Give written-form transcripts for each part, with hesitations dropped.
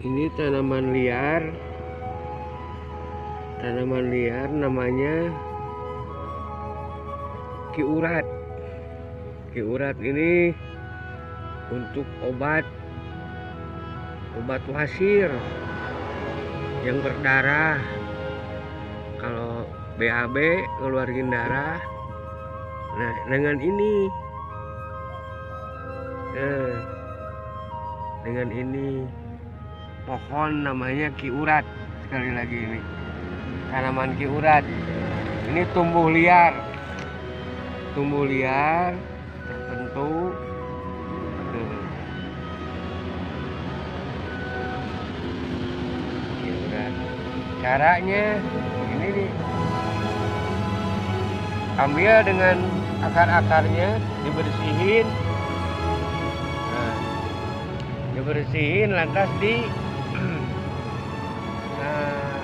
Ini tanaman liar namanya ki urat. Ki urat ini untuk obat wasir yang berdarah. Kalau BAB ngeluarin darah, nah dengan ini pohon namanya ki urat. Sekali lagi, ini tanaman ki urat. Ini tumbuh liar tertentu. Ki urat caranya ini nih, ambil dengan akar-akarnya, dibersihin. Lantas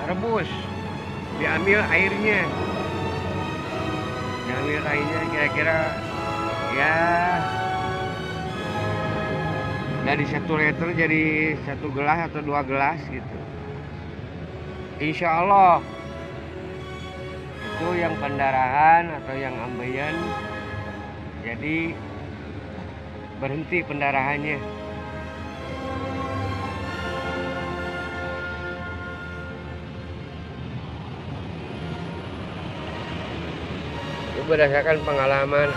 rebus, diambil airnya kira-kira ya dari 1 liter jadi 1 gelas atau 2 gelas gitu. Insya Allah itu yang pendarahan atau yang ambeien jadi berhenti pendarahannya. Itu berdasarkan pengalaman